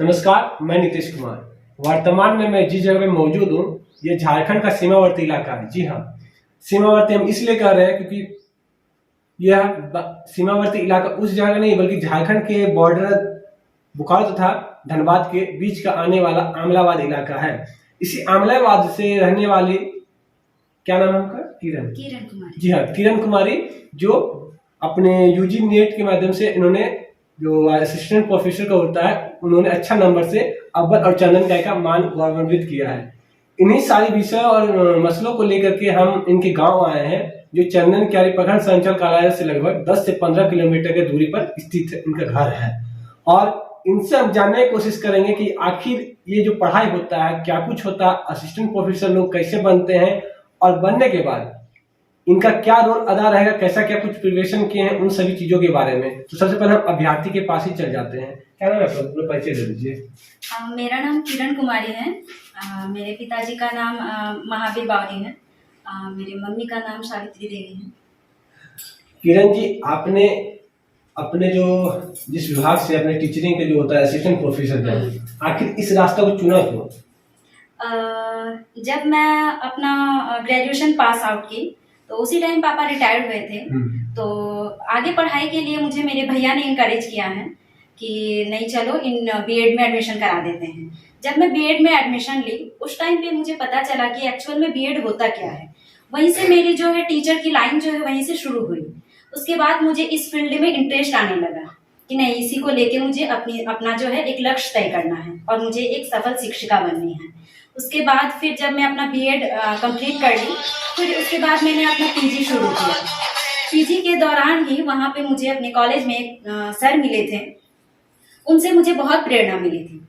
नमस्कार, मैं नीतीश कुमार। वर्तमान में मैं जिस जगह पे मौजूद हूँ, ये झारखंड का सीमावर्ती इलाका है। जी हाँ, सीमावर्ती हम इसलिए कह रहे हैं क्योंकि यह सीमावर्ती इलाका उस जगह नहीं बल्कि झारखंड के बॉर्डर बोकारो तथा धनबाद के बीच का आने वाला आमलाबाद इलाका है। इसी आमलाबाद से रहने वाले, क्या नाम है उनका? किरण कुमारी। जी हाँ, किरण कुमारी, जो अपने यूजी नेट के माध्यम से इन्होंने जो असिस्टेंट प्रोफेसर का होता है, उन्होंने अच्छा नंबर से अव्वल और चंदन काय का मान गौरवान्वित किया है। इन्हीं सारी विषय और मसलों को लेकर के हम इनके गांव आए हैं, जो चंदन क्यारी प्रखंड संचल कार्यालय से लगभग 10 से 15 किलोमीटर की दूरी पर स्थित इनका घर है। और इनसे हम जानने की कोशिश करेंगे कि आखिर ये जो पढ़ाई होता है, क्या कुछ होता है, असिस्टेंट प्रोफेसर लोग कैसे बनते हैं, और बनने के बाद इनका क्या रोल अदा रहेगा, कैसा क्या कुछ प्रिपरेशन किए हैं, उन सभी चीजों के बारे में। तो सबसे पहले हम अभ्यर्थी के पास ही चल जाते हैं। क्या नाम है आपका? पूरा परिचय दे दीजिए। मेरा नाम किरण कुमारी है। मेरे पिताजी का नाम महावीर बावरी है। मेरी मम्मी का नाम सावित्री देवी है। किरण जी, आपने अपने जो जिस विभाग से अपने टीचरिंग के जो होता है असिस्टेंट प्रोफेसर का, आखिर इस रास्ते को चुना क्यों? जब मैं अपना ग्रेजुएशन पास आउट की तो उसी टाइम पापा रिटायर्ड हुए थे। तो आगे पढ़ाई के लिए मुझे मेरे भैया ने इनकरेज किया है कि नहीं चलो इन बीएड में एडमिशन करा देते हैं। जब मैं बीएड में एडमिशन ली उस टाइम पे मुझे पता चला कि एक्चुअल में बीएड होता क्या है। वहीं से मेरी जो है टीचर की लाइन जो है वहीं से शुरू हुई। उसके बाद मुझे इस फील्ड में इंटरेस्ट आने लगा कि नहीं, इसी को लेके मुझे अपना जो है एक लक्ष्य तय करना है और मुझे एक सफल शिक्षिका बननी है। उसके बाद फिर जब मैं अपना बीएड कंप्लीट कर ली, फिर उसके बाद मैंने अपना पीजी शुरू किया। पीजी के दौरान ही वहाँ पे मुझे अपने कॉलेज में एक सर मिले थे, उनसे मुझे बहुत प्रेरणा मिली थी।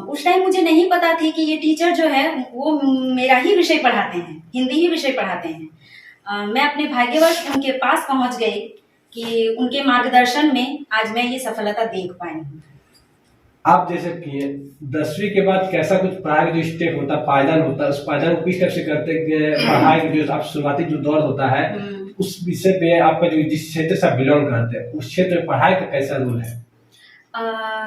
उस टाइम मुझे नहीं पता थी कि ये टीचर जो है वो मेरा ही विषय पढ़ाते हैं, हिंदी ही विषय पढ़ाते हैं। मैं अपने भाग्यवश उनके पास पहुंच गई कि उनके मार्गदर्शन में आज मैं ये सफलता देख पाई हूँ। आप जैसे किए 10वीं के बाद कैसा कुछ पढ़ाई जो स्टेप होता है, पायदान होता है, उस पायदान को किस तरह से करते हैं? पढ़ाई के जो आप शुरुआती जो दौर होता है उस विषय पे आपका जो जिस क्षेत्र से बिलोंग करते हैं उस क्षेत्र में पढ़ाई का कैसा रोल है?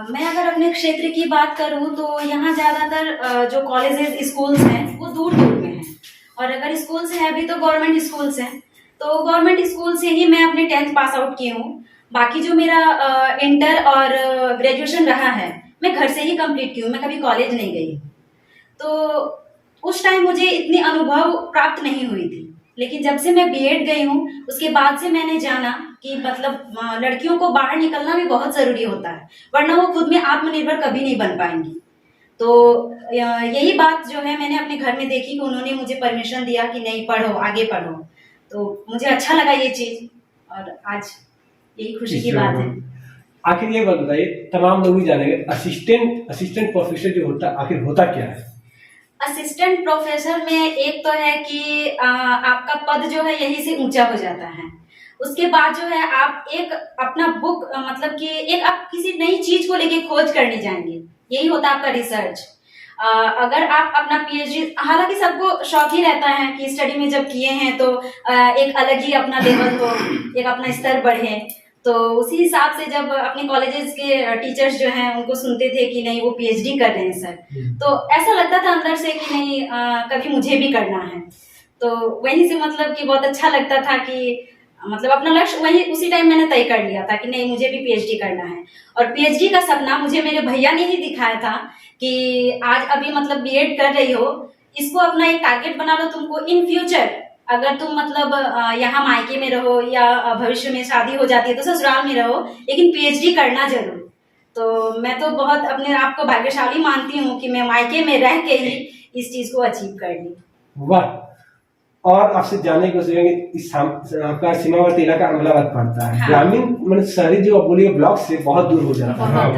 मैं अगर अपने क्षेत्र की बात करूं तो यहाँ ज्यादातर जो कॉलेजेस स्कूल्स हैं वो दूर दूर में हैं, और अगर स्कूल्स हैं भी तो गवर्नमेंट स्कूल्स हैं। तो गवर्नमेंट स्कूल से ही मैं अपने 10th पास आउट की हूँ। बाकी जो मेरा इंटर और ग्रेजुएशन रहा है मैं घर से ही कंप्लीट की हूँ, मैं कभी कॉलेज नहीं गई। तो उस टाइम मुझे इतनी अनुभव प्राप्त नहीं हुई थी, लेकिन जब से मैं बीएड गई हूँ उसके बाद से मैंने जाना कि मतलब लड़कियों को बाहर निकलना भी बहुत जरूरी होता है, वरना वो खुद में आत्मनिर्भर कभी नहीं बन पाएंगी। तो यही बात जो है मैंने अपने घर में देखी कि उन्होंने मुझे परमिशन दिया कि नहीं पढ़ो, आगे पढ़ो। तो मुझे अच्छा लगा ये चीज, और आज यही खुशी की बात है। आखिर ये बात बताइए, तमाम लोग भी जानेंगे असिस्टेंट प्रोफेसर जो होता आखिर होता क्या है? असिस्टेंट प्रोफेसर में एक तो है कि आपका पद जो है यहीं से ऊंचा हो जाता है। उसके बाद जो है आप एक अपना बुक मतलब कि एक आप किसी नई चीज को लेके खोज करने जाएंगे, यही होता है आपका रिसर्च। अगर आप अपना पीएचडी, हालांकि सबको शौक ही रहता है कि स्टडी में जब किए हैं तो एक अलग ही अपना लेवल हो, एक अपना स्तर बढ़े। तो उसी हिसाब से जब अपने कॉलेजेस के टीचर्स जो हैं उनको सुनते थे कि नहीं वो पीएचडी कर रहे हैं सर, तो ऐसा लगता था अंदर से कि नहीं कभी मुझे भी करना है। तो वहीं से मतलब कि बहुत अच्छा लगता था कि मतलब अपना लक्ष्य वही उसी टाइम मैंने तय कर लिया था कि नहीं मुझे भी पीएचडी करना है। और पीएचडी का सपना मुझे मेरे भैया ने ही दिखाया था कि आज अभी मतलब बीएड कर रही हो, इसको अपना एक टारगेट बना लो, तुमको इन फ्यूचर अगर तुम मतलब यहाँ मायके में रहो या भविष्य में शादी हो जाती है तो ससुराल में रहो, लेकिन पीएचडी करना जरूर। तो मैं तो बहुत अपने आप को भाग्यशाली मानती हूँ कि मैं मायके में रह के ही इस चीज को अचीव कर ली। वाह! और आपसे जानने की कोशिश करेंगे, इस आपका सीमावर्ती इलाका अमलाबाद पड़ता है। हाँ। ग्रामीण मतलब शहरी जो बोलिए ब्लॉक से बहुत दूर हो जाता है,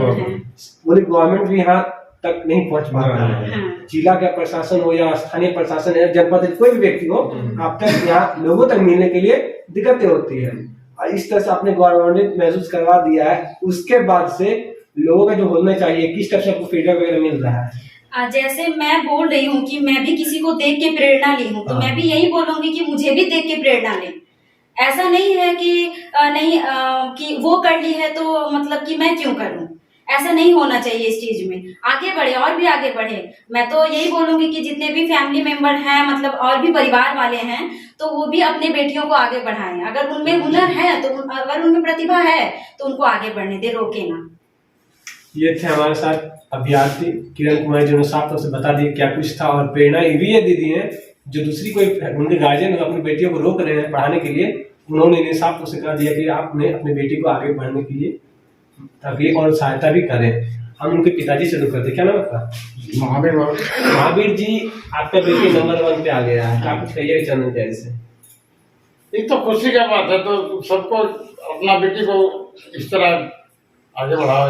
बोले गवर्नमेंट भी यहाँ तक नहीं पहुंच पाता है। हाँ। जिला का प्रशासन हो या स्थानीय प्रशासन है, जनपद कोई भी व्यक्ति हो, आप तक यहाँ लोगों तक मिलने के लिए दिक्कतें होती है। और इस तरह से आपने गवर्नमेंट महसूस करवा दिया है, उसके बाद से लोगों का जो होना चाहिए किस तरह से आपको फीडबैक वगैरह मिल रहा है? जैसे मैं बोल रही हूँ कि मैं भी किसी को देख के प्रेरणा ली हूँ, तो मैं भी यही बोलूंगी कि मुझे भी देख के प्रेरणा लें। ऐसा नहीं है कि नहीं कि वो कर ली है तो मतलब कि मैं क्यों करूँ, ऐसा नहीं होना चाहिए। इस चीज में आगे बढ़े और भी आगे बढ़े। मैं तो यही बोलूंगी कि जितने भी फैमिली मेंबर हैं, मतलब और भी परिवार वाले हैं, तो वो भी अपने बेटियों को आगे बढ़ाएं। अगर उनमें हुनर है, तो अगर उनमें प्रतिभा है, तो उनको आगे बढ़ने दे, रोके ना। ये थे हमारे साथ अभ्यर्थी किरण कुमारी, जिन्होंने साफ तौर से बता दिया क्या कुछ था। और प्रेरणा ये भी ये दीदी है जो दूसरी कोई उनके गार्जियन अपनी बेटियों को रोक रहे हैं पढ़ाने के लिए, उन्होंने इन्हें साफ तौर से कहा दिया कि आपने अपनी बेटी को आगे बढ़ने के लिए ताकि और सहायता भी करें। हम उनके पिताजी से रुक करते, क्या नाम आपका? महावीर बाबू। महावीर जी, आपका बेटी नंबर 1 पे आ गया है, क्या कुछ कहिए चंदन जैन से? ये तो खुशी का बात है, तो सबको अपना बेटी को इस तरह आगे बढ़ाओ।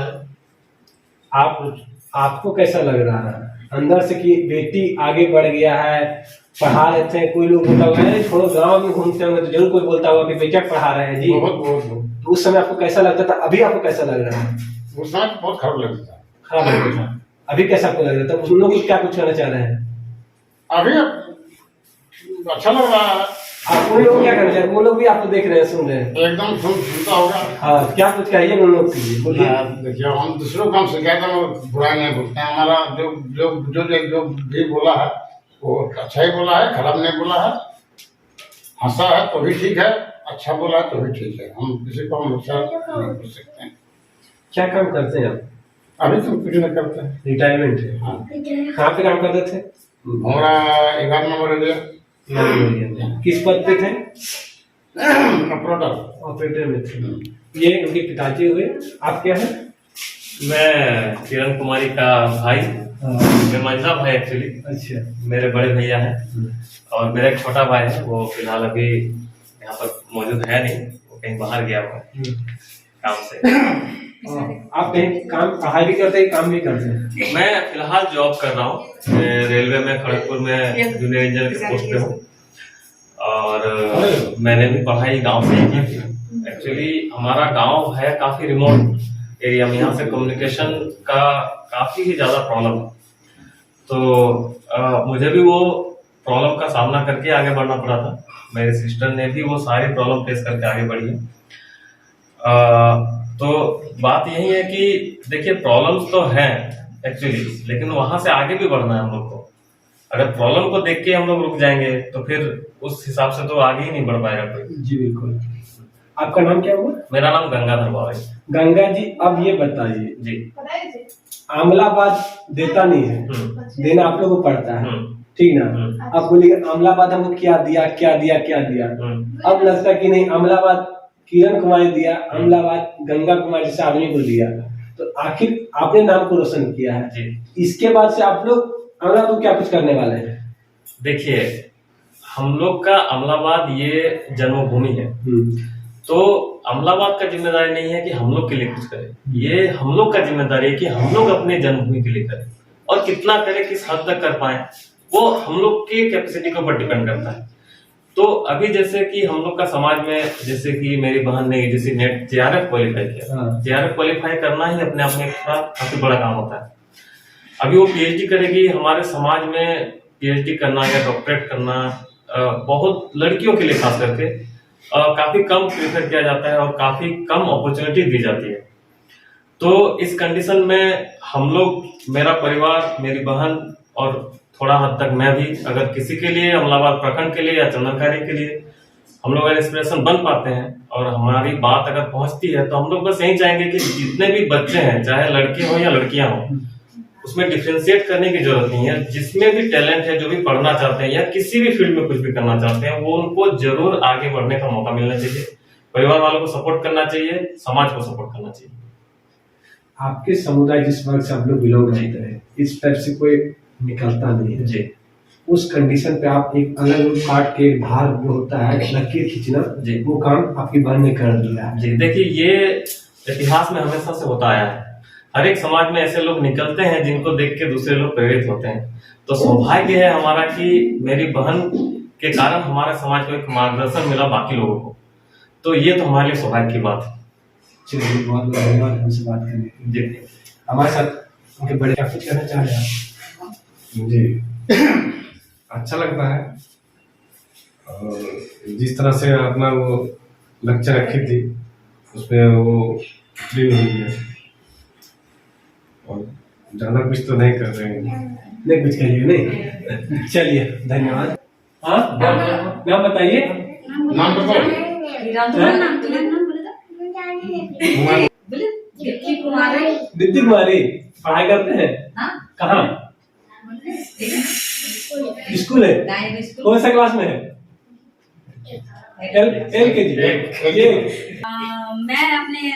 आपको कैसा लग रहा है अंदर से कि बेटी आगे बढ़ गया है, पढ़ा लेते हैं? कोई लोग बोलता होगा नहीं छोड़ो, गांव में घूमते होंगे तो जरूर कोई बोलता होगा कि बेटा पढ़ा रहे हैं जी। बहुत बहुत बहुत। तो उस समय आपको कैसा लगता था, अभी आपको कैसा लग रहा है? उस समय बहुत खराब लगता था। खराब लगता था, अभी कैसा आपको लग रहा था? उन लोग क्या कुछ कहना चाह रहे हैं? अभी अच्छा लग रहा है। आप उन लोग क्या करना चाह रहे हैं? वो लोग भी आपको देख रहे हैं, सुन रहे हैं? एकदम सुनता होगा। हाँ, क्या कुछ कहिए उन लोग के लिए, बोलिए। देखिए, हम दूसरों को हम शिकायत में बुरा नहीं बोलते हैं। हमारा जो जो जो जो भी बोला है वो अच्छा ही बोला है, खराब नहीं बोला है। हंसा है तो भी ठीक है, अच्छा बोला है तो भी ठीक है। हम किसी को हम अच्छा नहीं बोल सकते हैं। क्या काम करते हैं आप? अभी तो कुछ नहीं करते हैं। रिटायरमेंट है। हाँ, कहाँ पे काम करते थे? हमारा 11 नंबर एरिया। किस पद पे थे? ऑपरेटर। ऑपरेटर में थे। ये उनके पिताजी हुए। आप क्या है? मैं किरण कुमारी का भाई, मैं मंझला भाई एक्चुअली। अच्छा। मेरे बड़े भैया हैं और मेरा एक छोटा भाई है, वो फिलहाल अभी यहाँ पर मौजूद है नहीं, वो कहीं बाहर गया हुआ है काम से। आप कहीं काम पढ़ाई भी करते हैं, काम भी करते हैं? मैं फिलहाल जॉब कर रहा हूँ, मैं रेलवे में खड़गपुर में जूनियर इंजीनियर के पोस्ट पे हूँ। और मैंने भी पढ़ाई गांव से ही की थी। एक्चुअली हमारा गांव है काफी रिमोट एरिया में, यहाँ से कम्युनिकेशन का काफी ही ज्यादा प्रॉब्लम है। तो मुझे भी वो प्रॉब्लम का सामना करके आगे बढ़ना पड़ा था। मेरे सिस्टर ने भी वो सारी प्रॉब्लम फेस करके आगे बढ़ी है। तो बात यही है कि देखिए, प्रॉब्लम्स तो हैं एक्चुअली, लेकिन वहां से आगे भी बढ़ना है हम लोग को। अगर प्रॉब्लम को देख के हम लोग रुक जाएंगे तो फिर उस हिसाब से तो आगे ही नहीं बढ़ पाएगा कोई। जी बिल्कुल। आपका नाम क्या हुआ? मेरा नाम गंगाधर बाबा है। गंगा जी, अब ये बताइए जी, आमलाबाद देता नहीं है, देना आप लोगों को पड़ता है, ठीक ना? अब बोलिए आमलाबाद हमको क्या दिया क्या दिया क्या दिया। अब लगता है कि नहीं, आमलाबाद किरण कुमारी दिया, आमलाबाद गंगा कुमारी जैसे आदमी को दिया, तो आखिर आपने नाम को रोशन किया है जी। इसके बाद से आप लोग अमला को क्या कुछ करने वाले हैं? देखिए, हम लोग का अमलाबाद ये जन्मभूमि है, तो अमलाबाद का जिम्मेदारी नहीं है कि हम लोग के लिए कुछ करें। ये हम लोग का जिम्मेदारी है कि हम लोग अपने जन्मभूमि के लिए करें, और कितना करें, किस हद तक कर पाए, वो हम लोग की कैपेसिटी के ऊपर डिपेंड करता है। तो अभी जैसे कि हम लोग का समाज में, जैसे कि मेरी बहन ने जैसे नेट JRF क्वालिफाई किया, JRF क्वालिफाई करना ही अपने आप में काफी बड़ा काम होता है। अभी वो PhD करेगी। हमारे समाज में PhD करना या डॉक्टरेट करना बहुत लड़कियों के लिए खास करके काफी कम प्रेफर किया जाता है और काफी कम अपॉर्चुनिटी दी जाती है। तो इस कंडीशन में हम लोग, मेरा परिवार, मेरी बहन और थोड़ा हद तक मैं भी, अगर किसी के लिए, अमलाबाद प्रखंड के लिए या चंदनकारी के लिए हम लोग अगर इंस्पिरेशन बन पाते हैं और हमारी बात अगर पहुंचती है, तो हम लोग बस यही चाहेंगे कि जितने भी बच्चे हैं, चाहे लड़के हो या लड़कियां हो, उसमें डिफ्रेंशिएट करने की जरूरत नहीं है। जिसमें भी टैलेंट है, जो भी पढ़ना चाहते हैं या किसी भी फील्ड में कुछ भी करना चाहते हैं, वो उनको जरूर आगे बढ़ने का मौका मिलना चाहिए। परिवार वालों को सपोर्ट करना चाहिए, समाज को सपोर्ट करना चाहिए। आपके समुदाय जिस वर्ग से आप लोग बिलोंग करते हैं, इस टाइप से कोई निकलता नहीं है जी। उस कंडीशन पे आप एक अलग रूप काट के बाहर जो होता है लकीर खींचना जी, वो काम आपकी बहन ने कर दिया है। जी देखिए, ये इतिहास में हमेशा से होता आया है। हर एक समाज में ऐसे लोग निकलते हैं जिनको देख के दूसरे लोग प्रेरित होते हैं। तो सौभाग्य है हमारा कि मेरी बहन के कारण हमारे समाज को एक मार्गदर्शन मिला बाकी लोगों को। तो ये तो हमारे लिए सौभाग्य की बात है। चलिए, बहुत बहुत धन्यवाद हमसे बात करने के लिए। जी, हमारे साथ उनके बड़े क्या कुछ कहना चाह रहे हैं? जी, अच्छा लगता है। और जिस तरह से अपना वो लक्ष्य रखी थी उसमें वो पूरी हुई है, और ज्यादा कुछ तो नहीं कर रहे हैं। नहीं कुछ कहिए नहीं। चलिए धन्यवाद। हाँ नाम बताइए। नाम बताओ। तुम्हारा नाम तुम्हारा नाम बोले बोले दीप्ति कुमारी। दीप्ति कुमारी पढ़ाई करते हैं हाँ कहाँ? स्कूल है। कौन सा क्लास में है? LKG। मैं अपने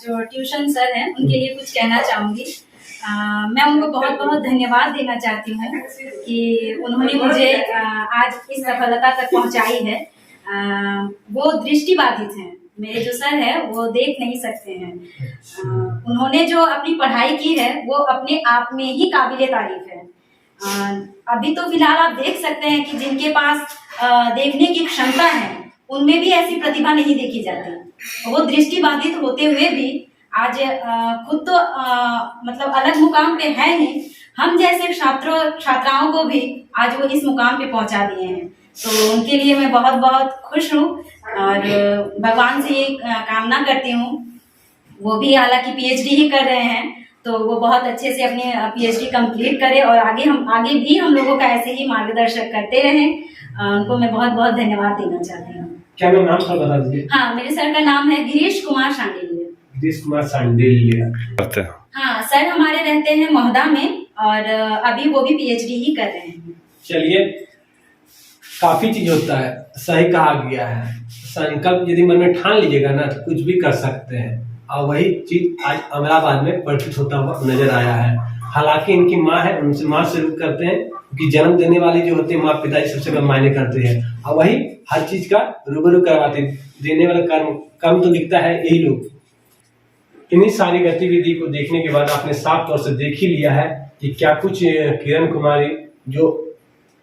जो ट्यूशन सर हैं उनके लिए कुछ कहना चाहूंगी। मैं उनको बहुत बहुत धन्यवाद देना चाहती हूँ कि उन्होंने मुझे आज इस सफलता तक पहुँचाई है। वो दृष्टिबाधित हैं, मेरे जो सर है वो देख नहीं सकते हैं। उन्होंने जो अपनी पढ़ाई की है वो अपने आप में ही काबिले तारीफ है। अभी तो फिलहाल आप देख सकते हैं कि जिनके पास देखने की क्षमता है उनमें भी ऐसी प्रतिभा नहीं देखी जाती। वो दृष्टिबाधित होते हुए भी आज खुद तो मतलब अलग मुकाम पे है ही, हम जैसे छात्राओं को भी आज वो इस मुकाम पे पहुंचा दिए हैं। तो उनके लिए मैं बहुत बहुत खुश हूँ और भगवान से ये कामना करती हूँ। वो भी हालांकि PhD ही कर रहे हैं, तो वो बहुत अच्छे से अपनी PhD कंप्लीट करें और आगे भी हम लोगों का ऐसे ही मार्गदर्शन करते रहें। उनको मैं बहुत बहुत धन्यवाद देना चाहती हूँ। क्या नाम सर बता दीजिए। हाँ, मेरे सर का नाम है गिरीश कुमार शांडिल्य। गिरीश कुमार शांडिल्य। हाँ, सर हमारे रहते हैं महोदा में और अभी वो भी PhD ही कर रहे हैं। चलिए, काफी चीज होता है, सही कहा गया है। संकल्प यदि मन में ठान लीजिएगा ना तो कुछ भी कर सकते हैं, और वही चीज आज अमराबाद में प्रकट होता हुआ नजर आया है। हालांकि इनकी माँ है, उनसे माँ से शुरू करते हैं कि जन्म देने वाली जो होती है माँ पिताजी सबसे बड़ा मायने करते हैं, और वही हर चीज का रूबरू करवाते देने वाला कर्म तो दिखता है यही लोग। इन्हीं सारी गतिविधि को देखने के बाद आपने साफ तौर से देख ही लिया है कि क्या कुछ किरण कुमारी जो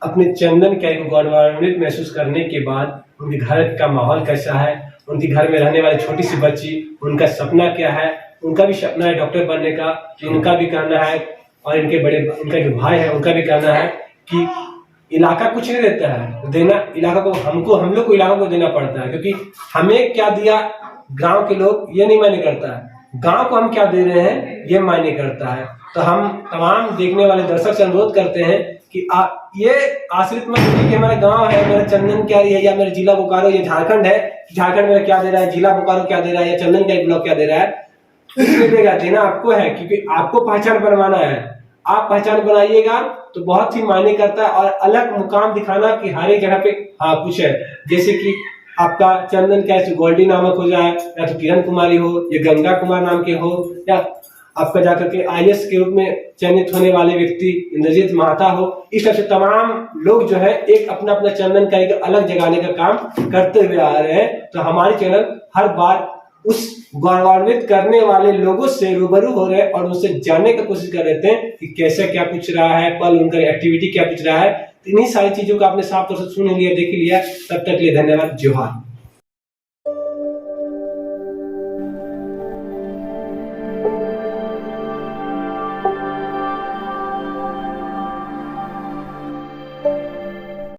अपने चंदन कैरी को गौरवान्वित महसूस करने के बाद उनके घर का माहौल कैसा है, उनके घर में रहने वाली छोटी सी बच्ची, उनका सपना क्या है। उनका भी सपना है डॉक्टर बनने का, इनका भी करना है, और इनका जो भाई है उनका भी करना है कि इलाका कुछ नहीं देता है, देना इलाका को हम लोग को इलाका को देना पड़ता है, क्योंकि हमें क्या दिया गांव के लोग ये नहीं मायने करता है, गांव को हम क्या दे रहे हैं ये मायने करता है। तो हम तमाम देखने वाले दर्शक से अनुरोध करते हैं कि ये आश्रित मत होइए कि हमारा गांव है, मेरा चंदन कैरी है, या मेरा जिला बोकारो, ये झारखंड है, झारखंड में क्या दे रहा है, जिला बोकारो क्या दे रहा है, या चंदन कैरी ब्लॉक क्या दे रहा है, कुछ नहीं देगा, देना आपको है, क्योंकि आपको पहचान बनवाना है। आप पहचान बनाइएगा तो बहुत ही मायने करता है, और अलग मुकाम दिखाना कि हर एक जगह पे हाँ कुछ है। जैसे कि आपका चंदन कैसे गोल्डी नामक हो जाए, या तो किरण कुमारी हो, या गंगा कुमार नाम के हो, या आपका जाकर के IAS के रूप में चयनित होने वाले व्यक्ति इंद्रजीत महाता हो। इस तरह से तमाम लोग जो है एक अपना अपना चंदन कैरी का अलग जगाने का काम करते हुए आ रहे हैं। तो हमारे चैनल हर बार उस गौरवान्वित करने वाले लोगों से रूबरू हो रहे हैं और उनसे जानने की कोशिश कर रहे थे कि कैसे क्या पूछ रहा है, पल उनका एक्टिविटी क्या पूछ रहा है। तो इन्हीं सारी चीजों को आपने साफ तौर से सुन लिया, देख लिया। तब तक के लिए धन्यवाद, जोहार।